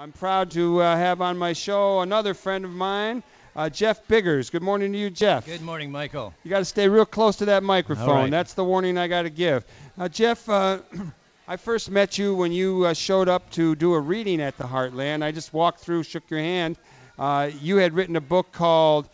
I'm proud to have on my show another friend of mine, Jeff Biggers. Good morning to you, Jeff. Good morning, Michael. You got to stay real close to that microphone. All right. That's the warning I got to give. Jeff, I first met you when you showed up to do a reading at the Heartland. I just walked through, shook your hand. You had written a book called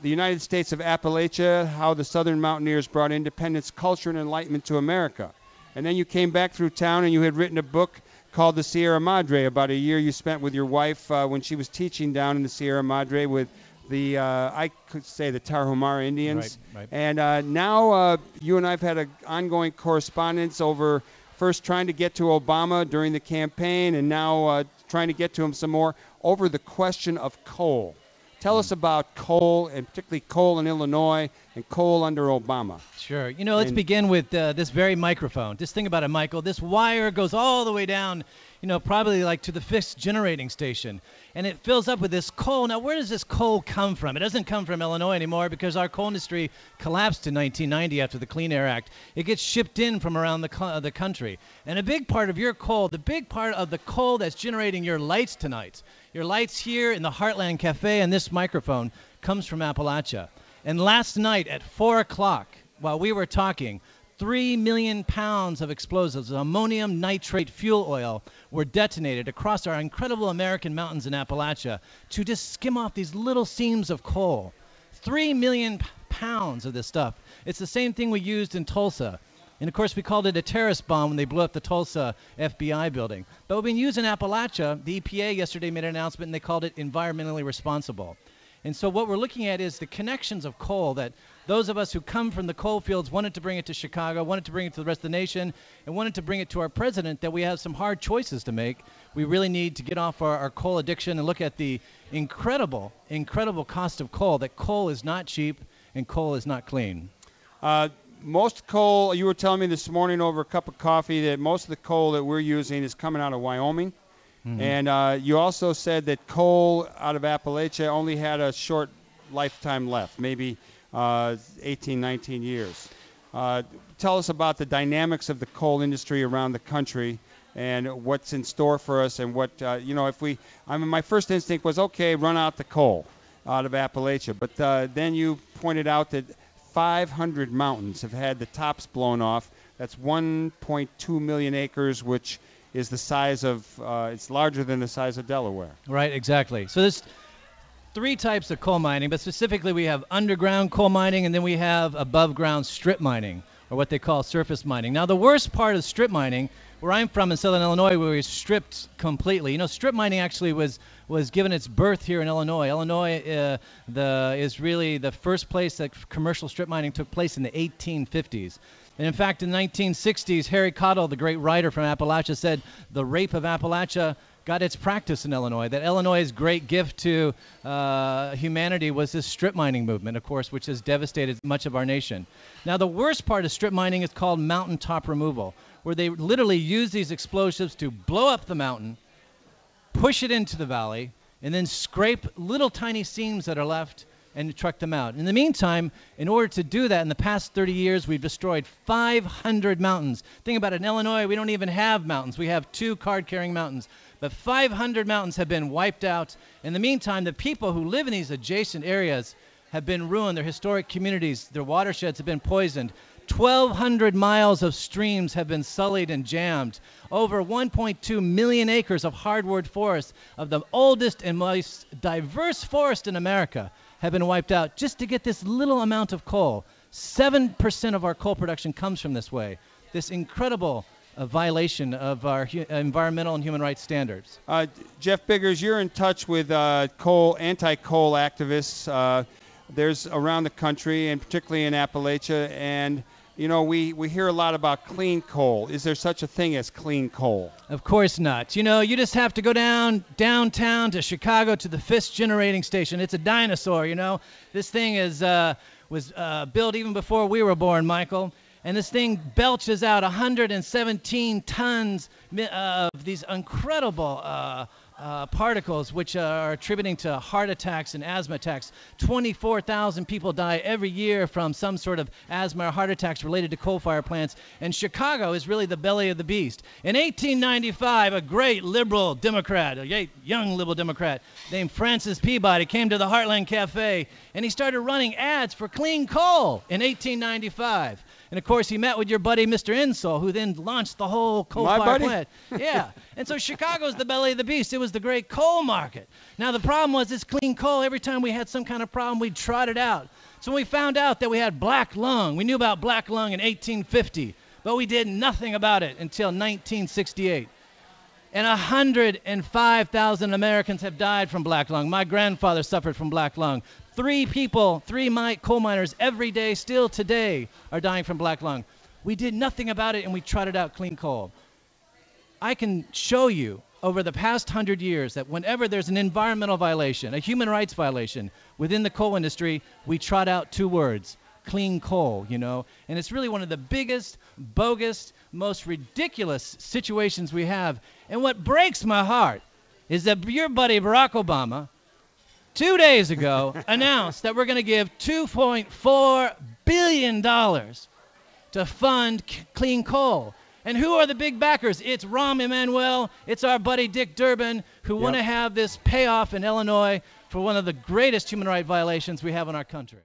The United States of Appalachia, How the Southern Mountaineers Brought Independence, Culture, and Enlightenment to America. And then you came back through town and you had written a book called the Sierra Madre, about a year you spent with your wife when she was teaching down in the Sierra Madre with the, I could say, the Tarahumara Indians. Right. And now you and I have had an ongoing correspondence over first trying to get to Obama during the campaign and now trying to get to him some more over the question of coal. Tell us about coal, and particularly coal in Illinois and coal under Obama. Sure. You know, let's begin with this very microphone. Just think about it, Michael. This wire goes all the way down, you know, probably like to the fifth generating station. And it fills up with this coal. Now, where does this coal come from? It doesn't come from Illinois anymore because our coal industry collapsed in 1990 after the Clean Air Act. It gets shipped in from around the country. And a big part of your coal, the big part of the coal that's generating your lights tonight, your lights here in the Heartland Cafe and this microphone, comes from Appalachia. And last night at 4 o'clock, while we were talking, 3 million pounds of explosives, ammonium nitrate fuel oil, were detonated across our incredible American mountains in Appalachia to just skim off these little seams of coal. 3 million pounds of this stuff. It's the same thing we used in Tulsa. And, of course, we called it a terrorist bomb when they blew up the Tulsa FBI building. But we've been using Appalachia. The EPA yesterday made an announcement, and they called it environmentally responsible. And so what we're looking at is the connections of coal that those of us who come from the coal fields wanted to bring it to Chicago, wanted to bring it to the rest of the nation, and wanted to bring it to our president, that we have some hard choices to make. We really need to get off our coal addiction and look at the incredible, incredible cost of coal, that coal is not cheap and coal is not clean. Most coal, you were telling me this morning over a cup of coffee that most of the coal that we're using is coming out of Wyoming. Mm-hmm. And you also said that coal out of Appalachia only had a short lifetime left, maybe 18, 19 years. Tell us about the dynamics of the coal industry around the country and what's in store for us, and what, my first instinct was, okay, run out the coal out of Appalachia. But then you pointed out that 500 mountains have had the tops blown off. That's 1.2 million acres, which is the size of, it's larger than the size of Delaware. Right, exactly. So there's three types of coal mining, but specifically we have underground coal mining, and then we have above ground strip mining, or what they call surface mining. Now, the worst part of strip mining, where I'm from in southern Illinois, where we stripped completely. You know, strip mining actually was given its birth here in Illinois. Illinois is really the first place that commercial strip mining took place in the 1850s. And in fact, in the 1960s, Harry Cottle, the great writer from Appalachia, said the rape of Appalachia got its practice in Illinois, that Illinois' great gift to humanity was this strip mining movement, of course, which has devastated much of our nation. Now, the worst part of strip mining is called mountaintop removal, where they literally use these explosives to blow up the mountain, push it into the valley, and then scrape little tiny seams that are left and truck them out. In the meantime, in order to do that, in the past 30 years, we've destroyed 500 mountains. Think about it. In Illinois, we don't even have mountains. We have 2 card-carrying mountains. But 500 mountains have been wiped out. In the meantime, the people who live in these adjacent areas have been ruined. Their historic communities, their watersheds have been poisoned. 1,200 miles of streams have been sullied and jammed. Over 1.2 million acres of hardwood forest, of the oldest and most diverse forest in America, have been wiped out just to get this little amount of coal. 7% of our coal production comes from this way. This incredible violation of our environmental and human rights standards. Jeff Biggers, you're in touch with anti-coal activists. There's around the country, and particularly in Appalachia, and you know, we hear a lot about clean coal. Is there such a thing as clean coal? Of course not. You know, you just have to go downtown to Chicago to the fifth generating station. It's a dinosaur, you know. This thing was built even before we were born, Michael. And this thing belches out 117 tons of these incredible particles which are attributing to heart attacks and asthma attacks. 24,000 people die every year from some sort of asthma or heart attacks related to coal-fired plants. And Chicago is really the belly of the beast. In 1895, a great liberal Democrat, a young liberal Democrat named Francis Peabody came to the Heartland Cafe, and he started running ads for clean coal in 1895. And, of course, he met with your buddy, Mr. Insull, who then launched the whole coal-fired plant. Yeah. And so Chicago's the belly of the beast. It was the great coal market. Now, the problem was this clean coal, every time we had some kind of problem, we'd trot it out. So we found out that we had black lung. We knew about black lung in 1850, but we did nothing about it until 1968. And 105,000 Americans have died from black lung. My grandfather suffered from black lung. 3 coal miners every day, still today, are dying from black lung. We did nothing about it, and we trotted out clean coal. I can show you over the past 100 years that whenever there's an environmental violation, a human rights violation within the coal industry, we trot out 2 words, clean coal, you know. And it's really one of the biggest, bogus, most ridiculous situations we have. And what breaks my heart is that your buddy Barack Obama 2 days ago announced that we're going to give $2.4 billion to fund clean coal. And who are the big backers? It's Rahm Emanuel. It's our buddy Dick Durbin, who want to have this payoff in Illinois for one of the greatest human rights violations we have in our country.